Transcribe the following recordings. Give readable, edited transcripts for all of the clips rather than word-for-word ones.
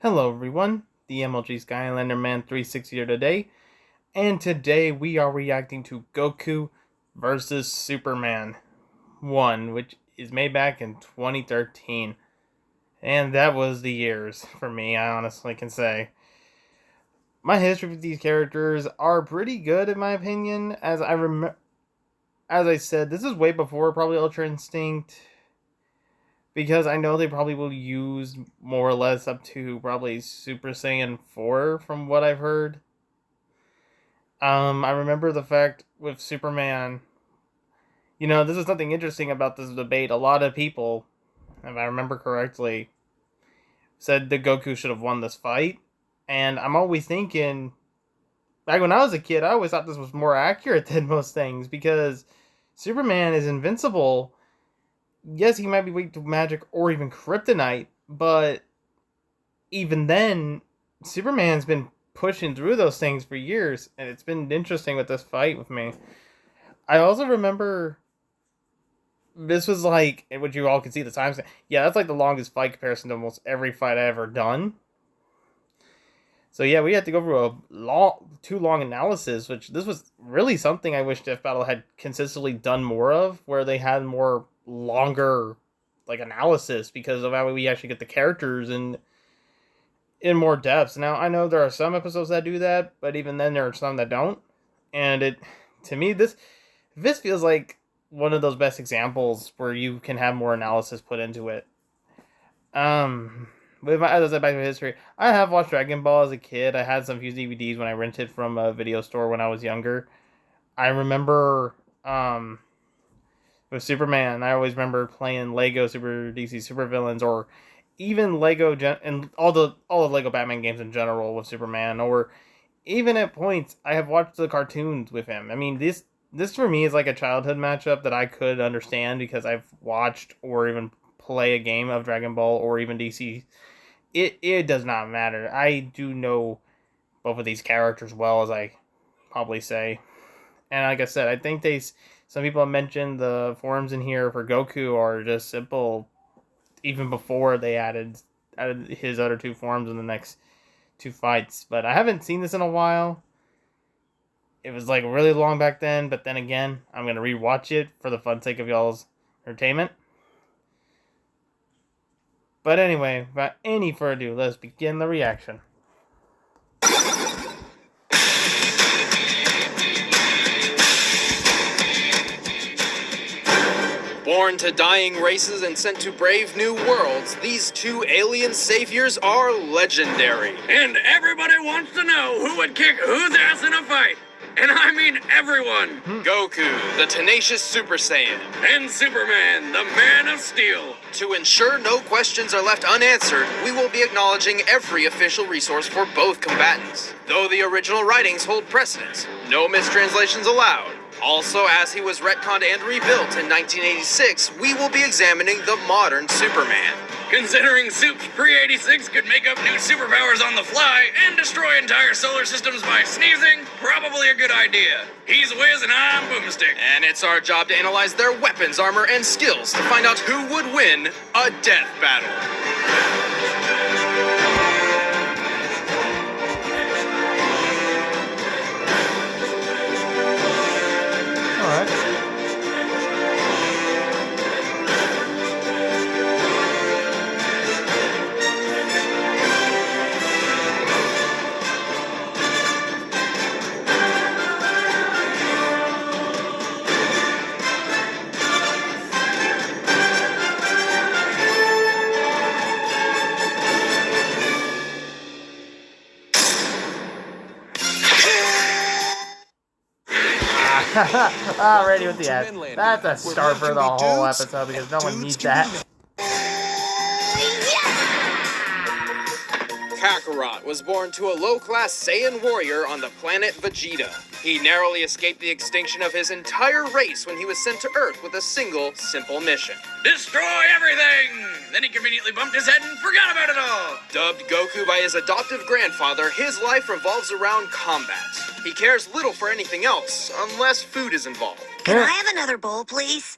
Hello everyone, the MLG Skylander Man 360 here today, and today we are reacting to Goku versus Superman 1, which is made back in 2013. And that was the years for me, I honestly can say. My history with these characters are pretty good in my opinion, as I said, this is way before probably Ultra Instinct, because I know they probably will use more or less up to probably Super Saiyan 4 from what I've heard. I remember the fact with Superman, this is something interesting about this debate. A lot of people, if I remember correctly, said that Goku should have won this fight. And I'm always thinking, back when I was a kid, I always thought this was more accurate than most things because Superman is invincible. Yes, he might be weak to magic or even kryptonite, but even then, Superman's been pushing through those things for years, and it's been interesting with this fight with me. I also remember this was like, which you all can see the times. Yeah, that's like the longest fight comparison to almost every fight I ever done. So yeah, we had to go through a too long analysis, which this was really something I wish Death Battle had consistently done more of, where they had more longer like analysis because of how we actually get the characters and in more depth. Now I know there are some episodes that do that, but even then there are some that don't. And to me, this feels like one of those best examples where you can have more analysis put into it. As I said, back to history, I have watched Dragon Ball as a kid. I had some few DVDs when I rented from a video store when I was younger. I remember, with Superman, I always remember playing Lego Super DC Supervillains, or even and all the Lego Batman games in general with Superman, or even at points I have watched the cartoons with him. I mean, this for me is like a childhood matchup that I could understand because I've watched or even play a game of Dragon Ball or even DC. It does not matter. I do know both of these characters well, as I probably say. And like I said, I think some people have mentioned the forums in here for Goku are just simple even before they added his other two forms in the next two fights. But I haven't seen this in a while. It was like really long back then, but then again, I'm gonna rewatch it for the fun sake of y'all's entertainment. But anyway, without any further ado, let's begin the reaction. Born to dying races and sent to brave new worlds, these two alien saviors are legendary. And everybody wants to know who would kick whose ass in a fight. And I mean everyone. Goku, the tenacious Super Saiyan. And Superman, the Man of Steel. To ensure no questions are left unanswered, we will be acknowledging every official resource for both combatants. Though the original writings hold precedence, no mistranslations allowed. Also, as he was retconned and rebuilt in 1986, we will be examining the modern Superman. Considering Supes pre-86 could make up new superpowers on the fly and destroy entire solar systems by sneezing, probably a good idea. He's Wiz and I'm Boomstick. And it's our job to analyze their weapons, armor, and skills to find out who would win a death battle. Alright. Already with the ad. That's a start for the whole episode because no one needs that. Kakarot was born to a low-class Saiyan warrior on the planet Vegeta. He narrowly escaped the extinction of his entire race when he was sent to Earth with a single, simple mission. Destroy everything! Then he conveniently bumped his head and forgot about it all! Dubbed Goku by his adoptive grandfather, his life revolves around combat. He cares little for anything else, unless food is involved. Can I have another bowl, please?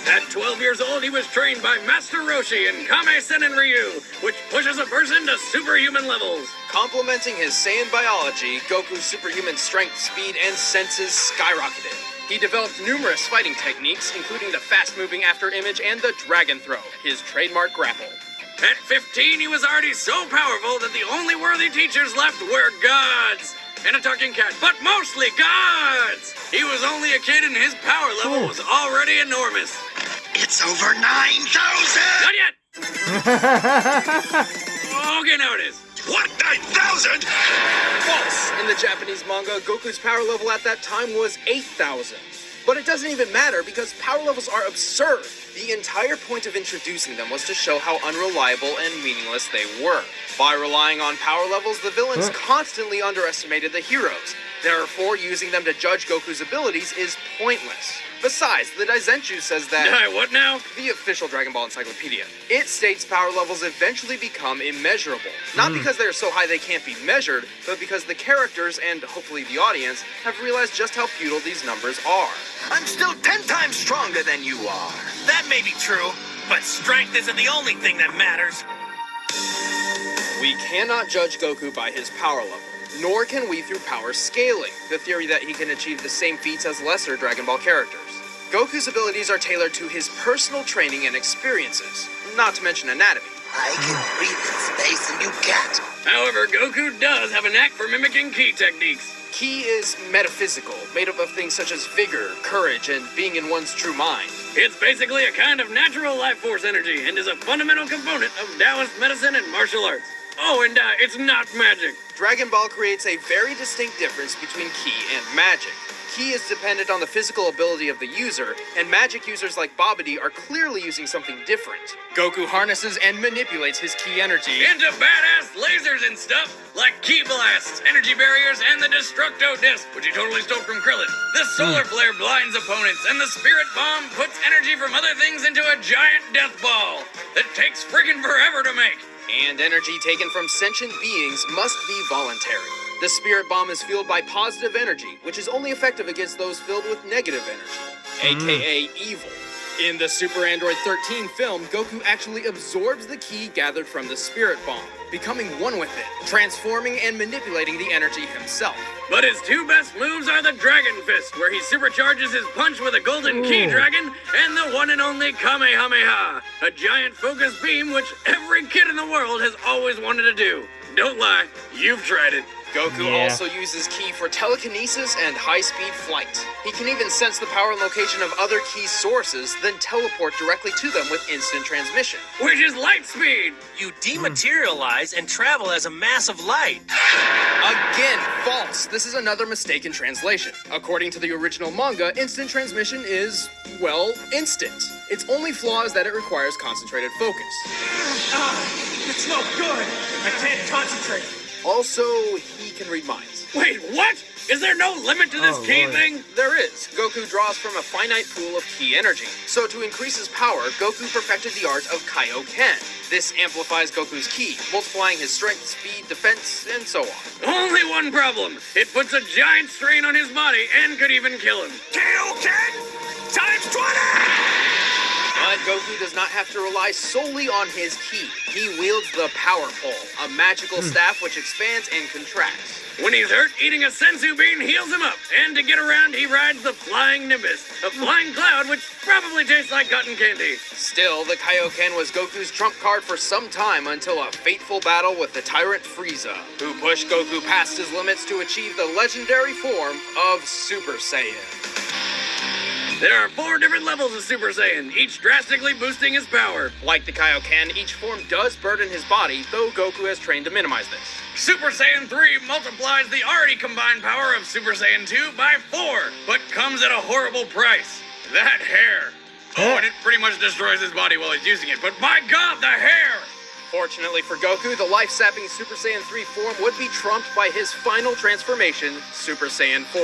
At 12 years old, he was trained by Master Roshi in Kame Sennin Ryu, which pushes a person to superhuman levels. Complementing his Saiyan biology, Goku's superhuman strength, speed, and senses skyrocketed. He developed numerous fighting techniques, including the fast-moving after image and the dragon throw, his trademark grapple. At 15, he was already so powerful that the only worthy teachers left were gods. And a talking cat, but mostly gods! He was only a kid and his power level was already enormous. It's over 9,000! Not yet! Okay, now it is. What, 9,000? False! In the Japanese manga, Goku's power level at that time was 8,000. But it doesn't even matter because power levels are absurd. The entire point of introducing them was to show how unreliable and meaningless they were. By relying on power levels, the villains constantly underestimated the heroes. Therefore, using them to judge Goku's abilities is pointless. Besides, the Daizenshuu says that... What now? The official Dragon Ball Encyclopedia. It states power levels eventually become immeasurable. Not because they are so high they can't be measured, but because the characters, and hopefully the audience, have realized just how futile these numbers are. I'm still 10 times stronger than you are. That may be true, but strength isn't the only thing that matters. We cannot judge Goku by his power level, nor can we through power scaling, the theory that he can achieve the same feats as lesser Dragon Ball characters. Goku's abilities are tailored to his personal training and experiences, not to mention anatomy. I can breathe in space and you can't. However, Goku does have a knack for mimicking ki techniques. Ki is metaphysical, made up of things such as vigor, courage, and being in one's true mind. It's basically a kind of natural life force energy and is a fundamental component of Taoist medicine and martial arts. Oh, and it's not magic. Dragon Ball creates a very distinct difference between Ki and magic. Ki is dependent on the physical ability of the user, and magic users like Babidi are clearly using something different. Goku harnesses and manipulates his Ki energy Into badass lasers and stuff, like ki blasts, energy barriers, and the Destructo Disc, which he totally stole from Krillin. The Solar Flare blinds opponents, and the Spirit Bomb puts energy from other things into a giant death ball that takes friggin' forever to make. And energy taken from sentient beings must be voluntary. The Spirit Bomb is fueled by positive energy, which is only effective against those filled with negative energy, aka evil. In the Super Android 13 film, Goku actually absorbs the Ki gathered from the Spirit Bomb, becoming one with it, transforming and manipulating the energy himself. But his two best moves are the Dragon Fist, where he supercharges his punch with a golden Ki dragon, and the one and only Kamehameha, a giant focus beam which every kid in the world has always wanted to do. Don't lie, you've tried it. Goku also uses Ki for telekinesis and high-speed flight. He can even sense the power and location of other Ki sources, then teleport directly to them with instant transmission. Which is light speed! You dematerialize and travel as a mass of light. Again, false. This is another mistaken translation. According to the original manga, instant transmission is, well, instant. Its only flaw is that it requires concentrated focus. It's no good. I can't concentrate. Also, he can read minds. Wait, what? Is there no limit to this Ki thing? There is. Goku draws from a finite pool of Ki energy. So to increase his power, Goku perfected the art of Kaioken. This amplifies Goku's Ki, multiplying his strength, speed, defense, and so on. Only one problem. It puts a giant strain on his body and could even kill him. Kaioken times 20! But Goku does not have to rely solely on his Ki. He wields the Power Pole, a magical staff which expands and contracts. When he's hurt, eating a sensu bean heals him up. And to get around, he rides the Flying Nimbus, a flying cloud which probably tastes like cotton candy. Still, the Kaioken was Goku's trump card for some time until a fateful battle with the tyrant Frieza, who pushed Goku past his limits to achieve the legendary form of Super Saiyan. There are 4 different levels of Super Saiyan, each drastically boosting his power. Like the Kaioken, each form does burden his body, though Goku has trained to minimize this. Super Saiyan 3 multiplies the already combined power of Super Saiyan 2 by 4, but comes at a horrible price. That hair. Oh, and it pretty much destroys his body while he's using it, but my god, the hair! Fortunately for Goku, the life-sapping Super Saiyan 3 form would be trumped by his final transformation, Super Saiyan 4.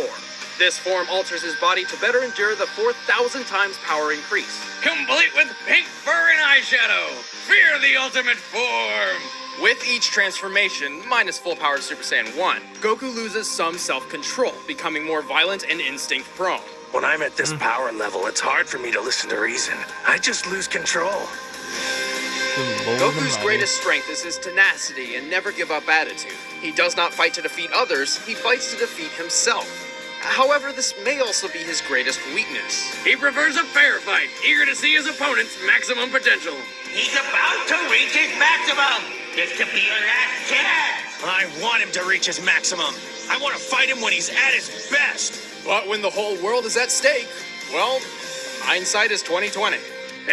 This form alters his body to better endure the 4,000 times power increase. Complete with pink fur and eyeshadow. Fear the ultimate form. With each transformation, minus full-powered Super Saiyan 1, Goku loses some self-control, becoming more violent and instinct-prone. When I'm at this power level, it's hard for me to listen to reason. I just lose control. Goku's greatest strength is his tenacity and never give up attitude. He does not fight to defeat others, he fights to defeat himself. However, this may also be his greatest weakness. He prefers a fair fight, eager to see his opponent's maximum potential. He's about to reach his maximum. This could be your last chance. I want him to reach his maximum. I want to fight him when he's at his best. But when the whole world is at stake, well, hindsight is 20/20.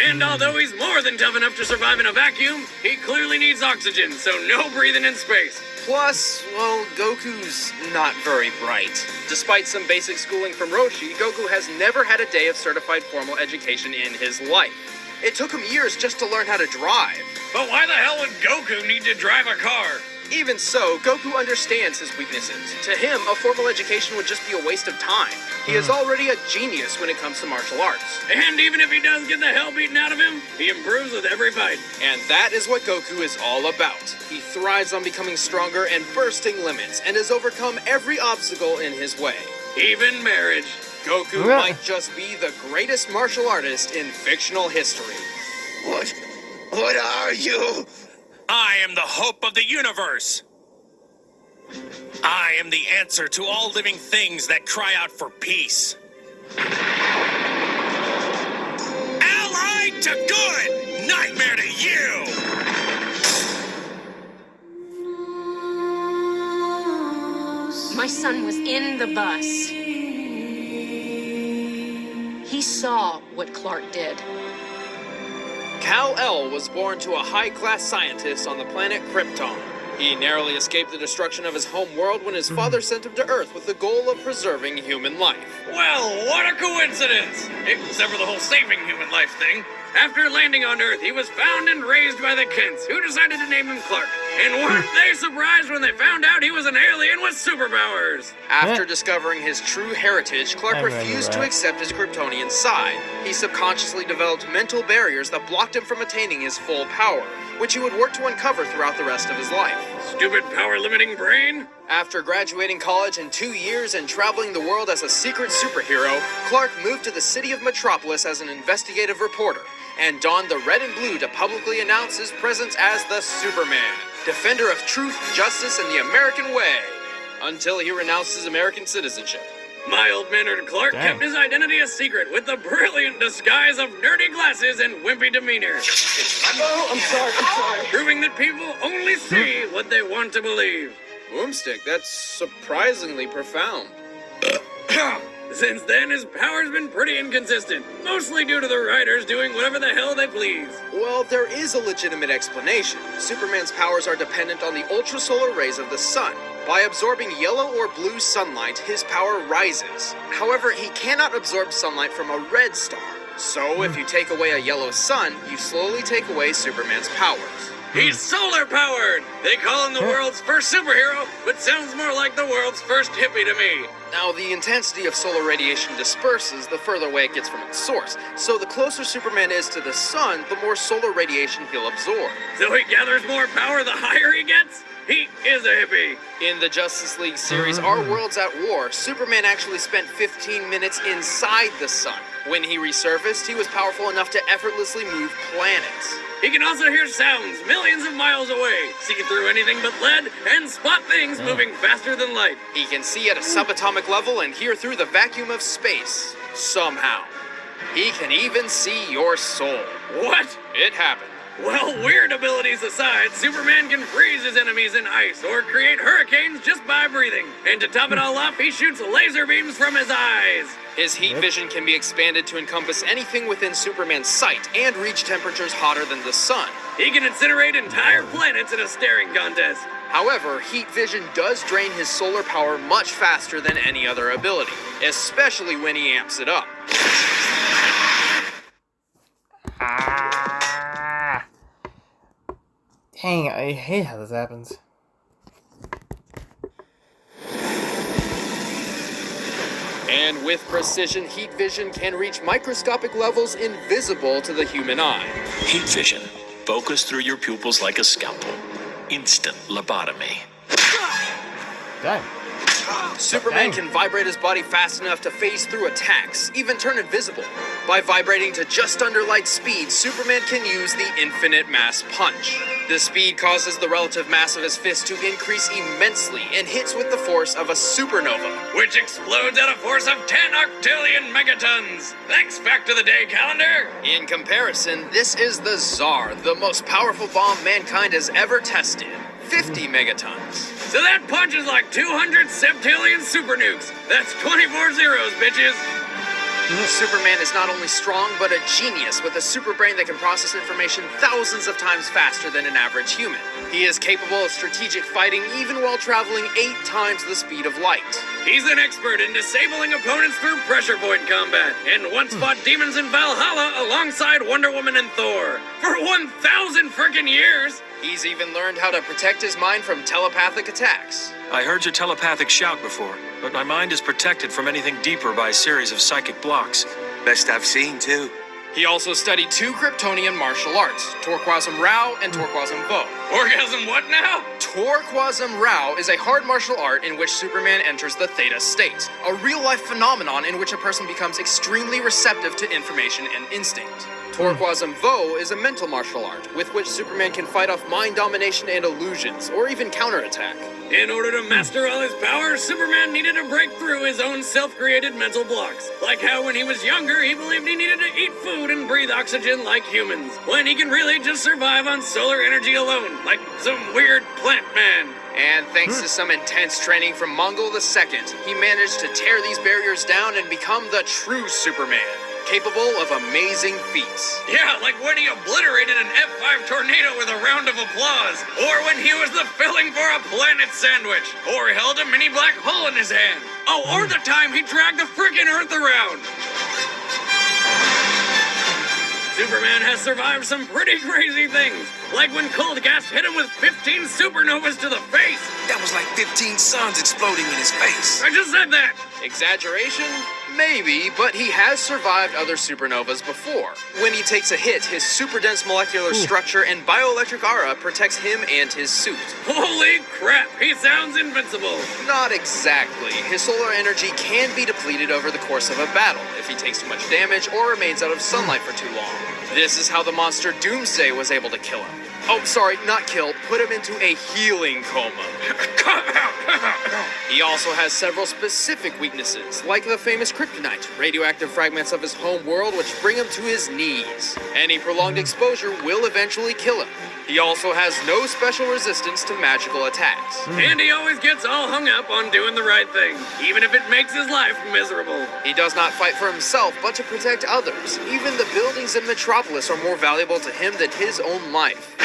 And although he's more than tough enough to survive in a vacuum, he clearly needs oxygen, so no breathing in space. Plus, well, Goku's not very bright. Despite some basic schooling from Roshi, Goku has never had a day of certified formal education in his life. It took him years just to learn how to drive. But why the hell would Goku need to drive a car? Even so, Goku understands his weaknesses. To him, a formal education would just be a waste of time. He is already a genius when it comes to martial arts. And even if he does get the hell beaten out of him, he improves with every fight. And that is what Goku is all about. He thrives on becoming stronger and bursting limits, and has overcome every obstacle in his way. Even marriage. Goku might just be the greatest martial artist in fictional history. What are you? I am the hope of the universe. I am the answer to all living things that cry out for peace. Allied to good, nightmare to you. My son was in the bus. He saw what Clark did. Kal-El was born to a high-class scientist on the planet Krypton. He narrowly escaped the destruction of his home world when his father sent him to Earth with the goal of preserving human life. Well, what a coincidence! Except for the whole saving human life thing. After landing on Earth, he was found and raised by the Kents, who decided to name him Clark. And weren't they surprised when they found out he was an alien with superpowers? After discovering his true heritage, Clark refused to accept his Kryptonian side. He subconsciously developed mental barriers that blocked him from attaining his full power, which he would work to uncover throughout the rest of his life. Stupid power-limiting brain? After graduating college in 2 years and traveling the world as a secret superhero, Clark moved to the city of Metropolis as an investigative reporter, and donned the red and blue to publicly announce his presence as the Superman, defender of truth, justice, and the American way, until he renounced his American citizenship. Mild-mannered Clark kept his identity a secret with the brilliant disguise of nerdy glasses and wimpy demeanor. I'm sorry. Proving that people only see what they want to believe. Boomstick, that's surprisingly profound. Since then, his power's been pretty inconsistent, mostly due to the writers doing whatever the hell they please. Well, there is a legitimate explanation. Superman's powers are dependent on the ultrasolar rays of the sun. By absorbing yellow or blue sunlight, his power rises. However, he cannot absorb sunlight from a red star. So, if you take away a yellow sun, you slowly take away Superman's powers. He's solar-powered! They call him the world's first superhero, but sounds more like the world's first hippie to me. Now, the intensity of solar radiation disperses the further away it gets from its source. So the closer Superman is to the sun, the more solar radiation he'll absorb. So he gathers more power the higher he gets? He is a hippie. In the Justice League series, Our World's at War, Superman actually spent 15 minutes inside the sun. When he resurfaced, he was powerful enough to effortlessly move planets. He can also hear sounds millions of miles away, see through anything but lead, and spot things moving faster than light. He can see at a subatomic level and hear through the vacuum of space. Somehow. He can even see your soul. What? It happened. Well, weird abilities aside, Superman can freeze his enemies in ice or create hurricanes just by breathing. And to top it all off, he shoots laser beams from his eyes. His heat vision can be expanded to encompass anything within Superman's sight and reach temperatures hotter than the sun. He can incinerate entire planets in a staring contest. However, heat vision does drain his solar power much faster than any other ability, especially when he amps it up. Dang, I hate how this happens. And with precision, heat vision can reach microscopic levels invisible to the human eye. Heat vision. Focus through your pupils like a scalpel. Instant lobotomy. Dang. Superman can vibrate his body fast enough to phase through attacks, even turn invisible. By vibrating to just under light speed, Superman can use the infinite mass punch. This speed causes the relative mass of his fist to increase immensely and hits with the force of a supernova. Which explodes at a force of 10 octillion megatons. Thanks, back to the day calendar. In comparison, this is the Tsar, the most powerful bomb mankind has ever tested. 50 megatons. So that punch is like 200 septillion super nukes. That's 24 zeros, bitches. Superman is not only strong, but a genius with a super brain that can process information thousands of times faster than an average human. He is capable of strategic fighting even while traveling 8 times the speed of light. He's an expert in disabling opponents through pressure point combat, and once fought demons in Valhalla alongside Wonder Woman and Thor. For 1,000 frickin' years! He's even learned how to protect his mind from telepathic attacks. I heard your telepathic shout before, but my mind is protected from anything deeper by a series of psychic blocks. Best I've seen, too. He also studied 2 Kryptonian martial arts, Torquasm Rao and Torquasm Vo. Orgasm what now? Torquasm Rao is a hard martial art in which Superman enters the Theta state, a real-life phenomenon in which a person becomes extremely receptive to information and instinct. Torquasm Vo is a mental martial art with which Superman can fight off mind domination and illusions, or even counterattack. In order to master all his powers, Superman needed to break through his own self-created mental blocks. Like how when he was younger, he believed he needed to eat food and breathe oxygen like humans, when he can really just survive on solar energy alone, like some weird plant man. And thanks to some intense training from Mongol II, he managed to tear these barriers down and become the true Superman, capable of amazing feats. Yeah, like when he obliterated an F5 tornado with a round of applause, or when he was the filling for a planet sandwich, or held a mini black hole in his hand. Oh, or the time he dragged the frickin' Earth around. Superman has survived some pretty crazy things, like when cold gas hit him with 15 supernovas to the face. That was like 15 suns exploding in his face. I just said that. Exaggeration? Maybe, but he has survived other supernovas before. When he takes a hit, his super dense molecular structure and bioelectric aura protects him and his suit. Holy crap, he sounds invincible. Not exactly. His solar energy can be depleted over the course of a battle if he takes too much damage or remains out of sunlight for too long. This is how the monster Doomsday was able to kill him. Oh, sorry, not kill, put him into a healing coma. He also has several specific weaknesses, like the famous kryptonite, radioactive fragments of his home world which bring him to his knees. Any prolonged exposure will eventually kill him. He also has no special resistance to magical attacks. And he always gets all hung up on doing the right thing, even if it makes his life miserable. He does not fight for himself, but to protect others. Even the buildings in Metropolis are more valuable to him than his own life.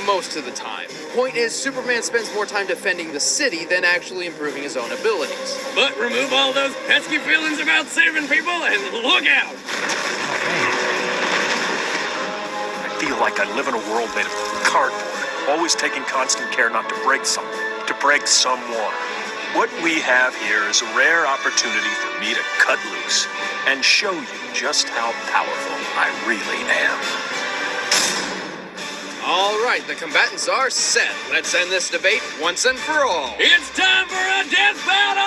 Most of the time. Point is, Superman spends more time defending the city than actually improving his own abilities. But remove all those pesky feelings about saving people and look out! I feel like I live in a world made of cardboard, always taking constant care not to break something, to break someone. What we have here is a rare opportunity for me to cut loose and show you just how powerful I really am. All right, the combatants are set. Let's end this debate once and for all. It's time for a death battle!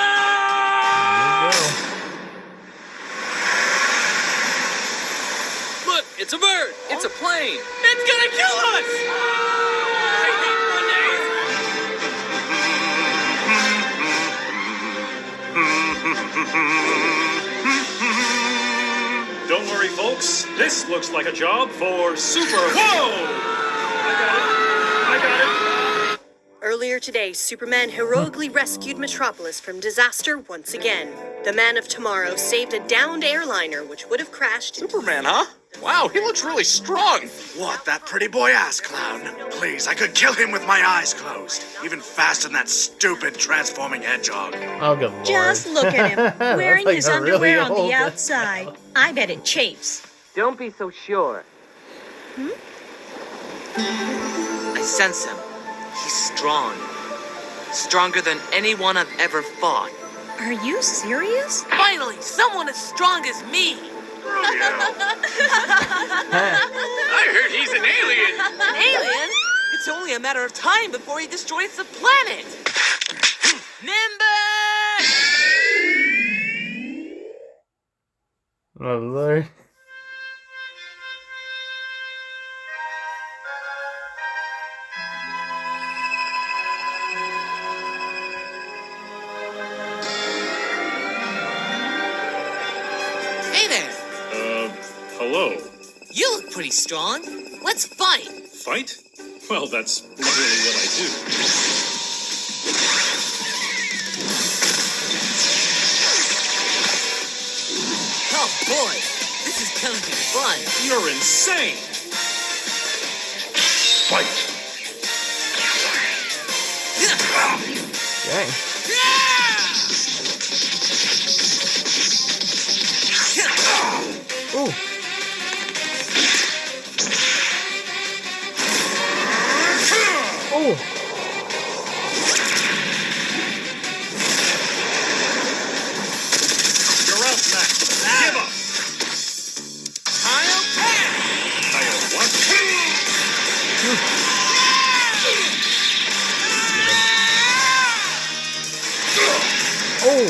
Look, it's a bird. It's a plane. It's gonna kill us! I hate Mondays. Don't worry, folks. This looks like a job for Super. Whoa! I got it. Earlier today, Superman heroically rescued Metropolis from disaster once again. The Man of Tomorrow saved a downed airliner which would have crashed. Superman, huh? Wow, he looks really strong. What, that pretty boy ass clown? Please, I could kill him with my eyes closed. Even faster than that stupid transforming hedgehog. Oh, good lord. Just look at him, wearing Like his a underwear really on old- the outside. I bet it chafes. Don't be so sure. I sense him. He's strong. Stronger than anyone I've ever fought. Are you serious? Finally, someone as strong as me! I heard he's an alien! An alien? It's only a matter of time before he destroys the planet! Nimbus! Oh Lord. Hey there! Hello. You look pretty strong. Let's fight! Fight? Well, that's literally what I do. Oh boy, this is gonna be fun. You're insane! Fight! Dang. Ooh. Oh. You're out, Max. Give up! I'll pass! I'll what? Oh.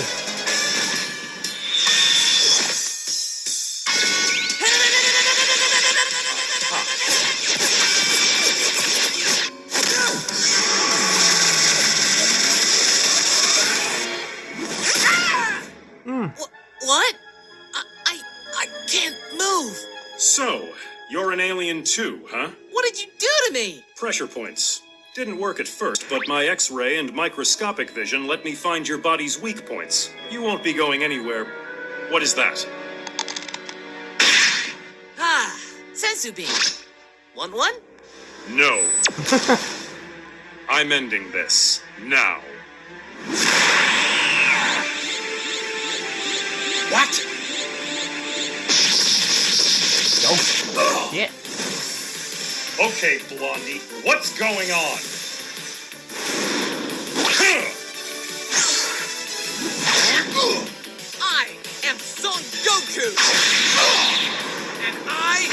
What? I can't move. So, you're an alien too, huh? What did you do to me? Pressure points. Didn't work at first, but my X-ray and microscopic vision let me find your body's weak points. You won't be going anywhere. What is that? Ah, sensu beam. Want one? No. I'm ending this. Now. What? Oh. Yeah. Okay, Blondie, what's going on? I am Son Goku! And I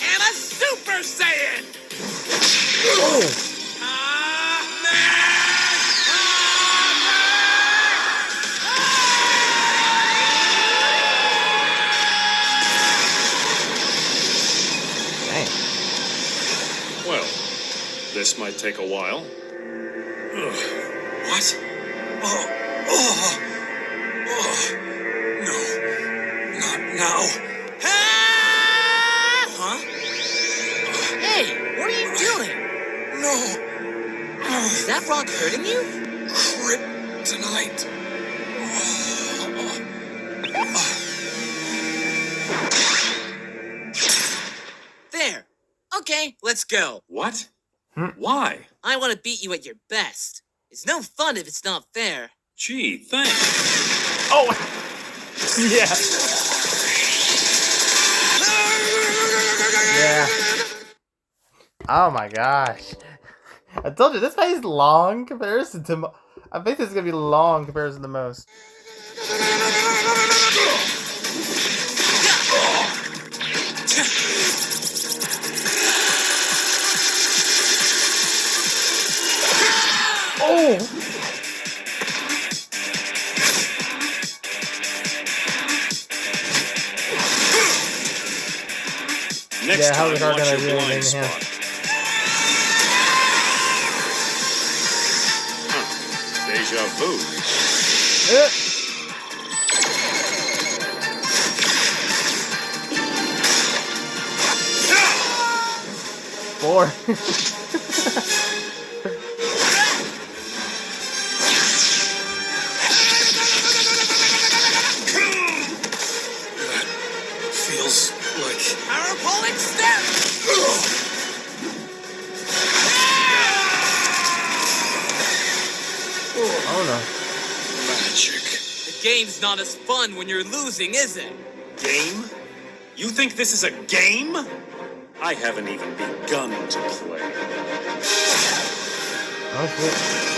am a Super Saiyan! Oh. Dang. Well, this might take a while. What? No. Not now. Huh? Hey, what are you doing? No. Is that rock hurting you? Kryptonite. There. Okay, let's go. What? Why? I want to beat you at your best. It's no fun if it's not fair. Gee, thanks. Oh. Yeah. Yeah. Oh my gosh. I told you, this fight is long in comparison to... I think this is going to be long in comparison to most. Oh! Next Yeah, how time, is our watch gonna your do blind anything here? spot. Huh. Deja vu. Four. Feels like... Power pulling step! Oh no. magic. The game's not as fun when you're losing, is it? Game? You think this is a game? I haven't even begun to play. Oh shit.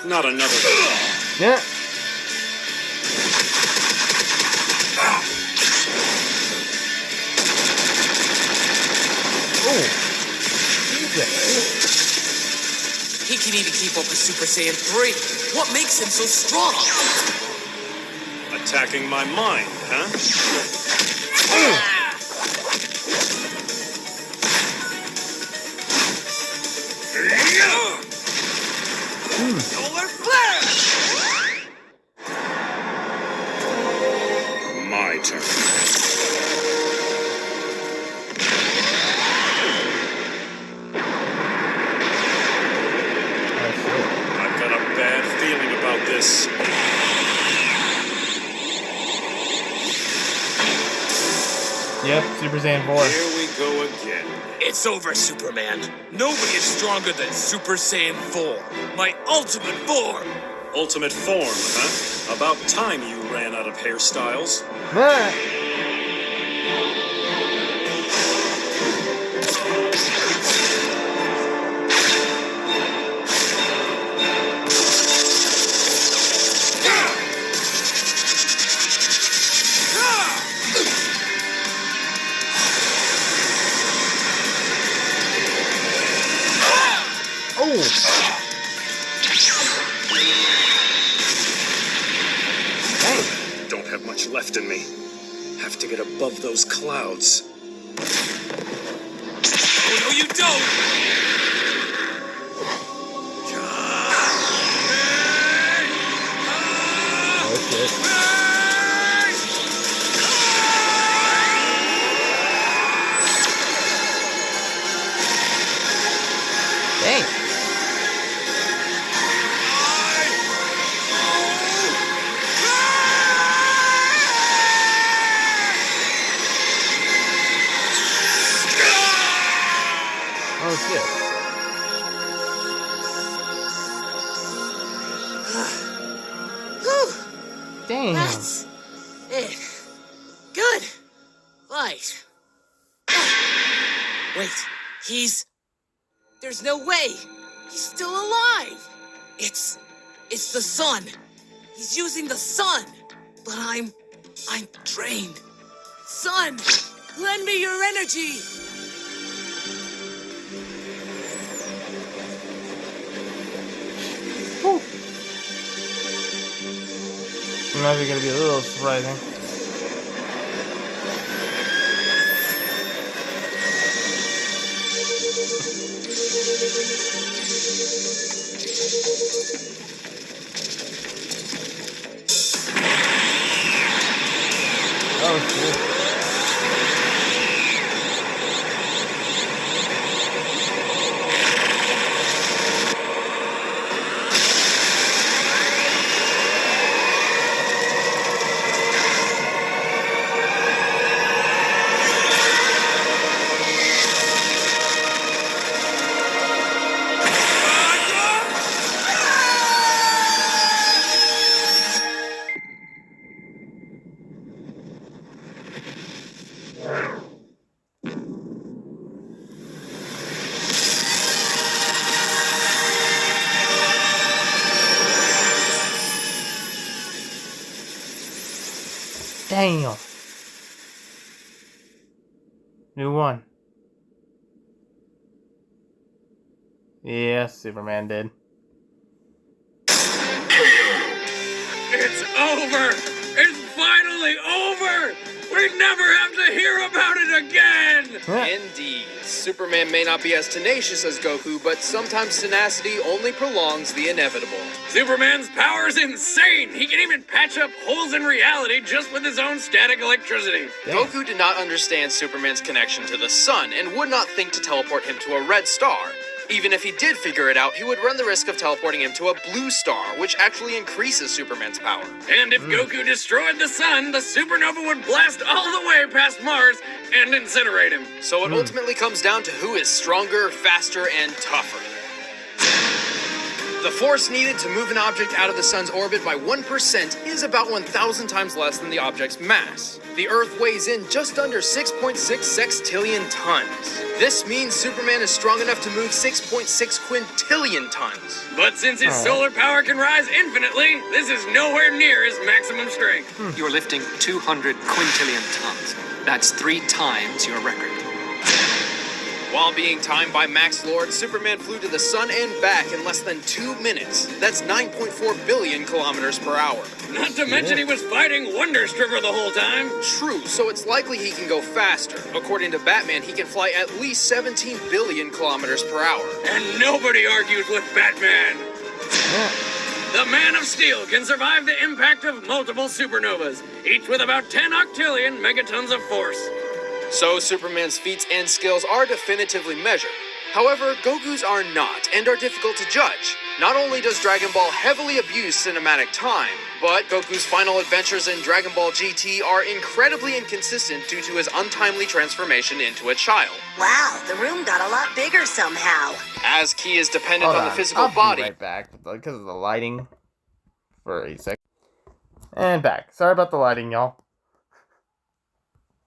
Not another. Yeah. Oh. Jesus. He can even keep up with Super Saiyan 3. What makes him so strong? Attacking my mind, huh? Solar flare! My turn. I've got a bad feeling about this. Yep, Super Saiyan 4. Here we go again. It's over, Superman. Nobody is stronger than Super Saiyan 4. My ultimate form. Ultimate form, huh? About time you ran out of hairstyles. Ah. Oh! Dang. Don't have much left in me. Have to get above those clouds. Oh, no, you don't! Oh, shit. Dang. Oh, shit. Damn. That's it. Good. Right. Wait, there's no way. He's still alive. It's the sun. He's using the sun. But I'm drained. Sun, lend me your energy. Whew. Maybe gonna be a little surprising. Oh, shit. Damn. New one. Yes, Superman did. It's over! It's finally over! We never have to hear about it again! Indeed. Superman may not be as tenacious as Goku, but sometimes tenacity only prolongs the inevitable. Superman's power's insane! He can even patch up holes in reality just with his own static electricity. Damn. Goku did not understand Superman's connection to the sun and would not think to teleport him to a red star. Even if he did figure it out, he would run the risk of teleporting him to a blue star, which actually increases Superman's power. And if Goku destroyed the sun, the supernova would blast all the way past Mars and incinerate him. So it ultimately comes down to who is stronger, faster, and tougher. The force needed to move an object out of the sun's orbit by 1% is about 1,000 times less than the object's mass. The Earth weighs in just under 6.6 sextillion tons. This means Superman is strong enough to move 6.6 quintillion tons. But since his solar power can rise infinitely, this is nowhere near his maximum strength. You're lifting 200 quintillion tons. That's 3 times your record. While being timed by Max Lord, Superman flew to the sun and back in less than 2 minutes. That's 9.4 billion kilometers per hour. Not to mention he was fighting Wonder Stripper the whole time. True, so it's likely he can go faster. According to Batman, he can fly at least 17 billion kilometers per hour. And nobody argues with Batman. The Man of Steel can survive the impact of multiple supernovas, each with about 10 octillion megatons of force. So Superman's feats and skills are definitively measured. However, Goku's are not, and are difficult to judge. Not only does Dragon Ball heavily abuse cinematic time, but Goku's final adventures in Dragon Ball GT are incredibly inconsistent due to his untimely transformation into a child. Wow, the room got a lot bigger somehow. As Ki is dependent Hold on the physical I'll body. Be right back because of the lighting. For a sec. And back. Sorry about the lighting, y'all.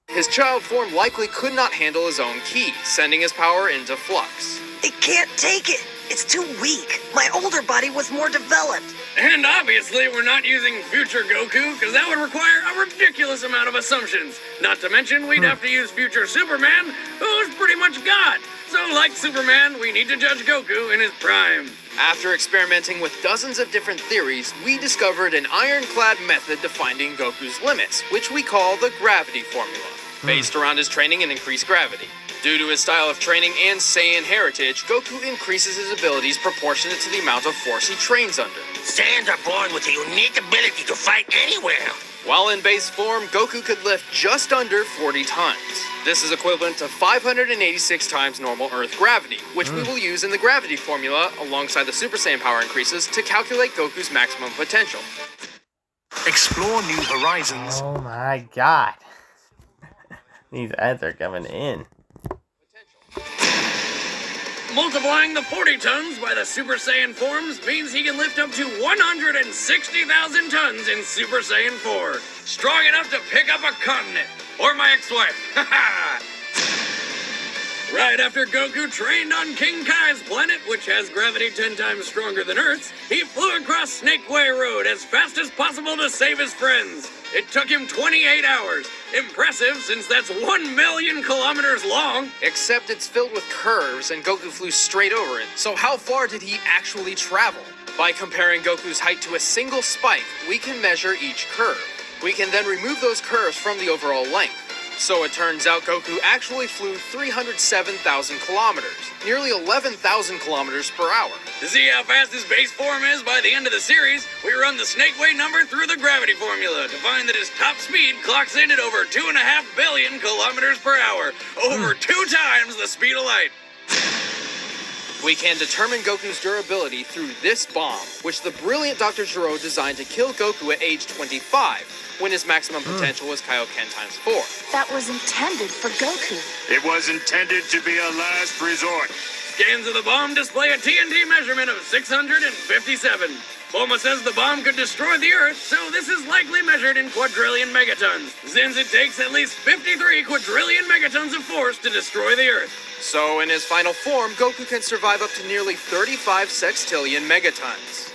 His child form likely could not handle his own ki, sending his power into flux. It can't take it. It's too weak. My older body was more developed. And obviously we're not using future Goku, because that would require a ridiculous amount of assumptions. Not to mention we'd have to use future Superman, who's pretty much God. So like Superman, we need to judge Goku in his prime. After experimenting with dozens of different theories, we discovered an ironclad method to finding Goku's limits, which we call the gravity formula, based around his training in increased gravity. Due to his style of training and Saiyan heritage, Goku increases his abilities proportionate to the amount of force he trains under. Saiyans are born with a unique ability to fight anywhere. While in base form, Goku could lift just under 40 tons. This is equivalent to 586 times normal Earth gravity, which we will use in the gravity formula alongside the Super Saiyan power increases to calculate Goku's maximum potential. Explore new horizons. Oh my god. These ads are coming in. Multiplying the 40 tons by the Super Saiyan forms means he can lift up to 160,000 tons in Super Saiyan 4. Strong enough to pick up a continent. Or my ex-wife. Right after Goku trained on King Kai's planet, which has gravity 10 times stronger than Earth's, he flew across Snake Way Road as fast as possible to save his friends. It took him 28 hours. Impressive, since that's 1 million kilometers long. Except it's filled with curves, and Goku flew straight over it. So how far did he actually travel? By comparing Goku's height to a single spike, we can measure each curve. We can then remove those curves from the overall length. So it turns out Goku actually flew 307,000 kilometers, nearly 11,000 kilometers per hour. To see how fast his base form is by the end of the series, we run the Snake Way number through the gravity formula to find that his top speed clocks in at over 2.5 billion kilometers per hour, over 2 times the speed of light. We can determine Goku's durability through this bomb, which the brilliant Dr. Gero designed to kill Goku at age 25, when his maximum potential was Kaioken times 4. That was intended for Goku. It was intended to be a last resort. Scans of the bomb display a TNT measurement of 657. Bulma says the bomb could destroy the Earth, so this is likely measured in quadrillion megatons, since it takes at least 53 quadrillion megatons of force to destroy the Earth. So in his final form, Goku can survive up to nearly 35 sextillion megatons.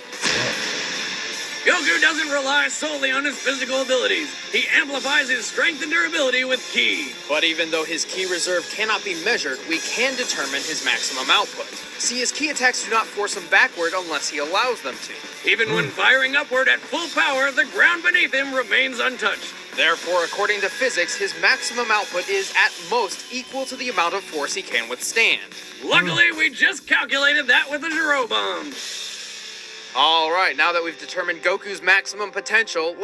Goku doesn't rely solely on his physical abilities. He amplifies his strength and durability with ki. But even though his ki reserve cannot be measured, we can determine his maximum output. See, his ki attacks do not force him backward unless he allows them to. Even when firing upward at full power, the ground beneath him remains untouched. Therefore, according to physics, his maximum output is at most equal to the amount of force he can withstand. Luckily, we just calculated that with the Gero bomb. Alright, now that we've determined Goku's maximum potential,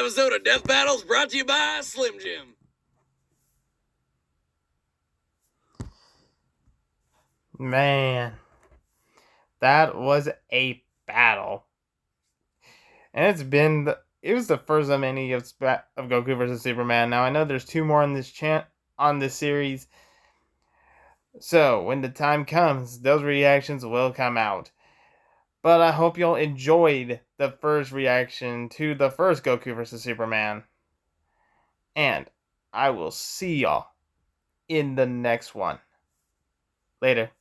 episode of Death Battles brought to you by Slim Jim. Man, that was a battle. And it was the first of many of Goku versus Superman. Now I know there's 2 more on this series. So, when the time comes, those reactions will come out. But I hope y'all enjoyed the first reaction to the first Goku vs. Superman. And I will see y'all in the next one. Later.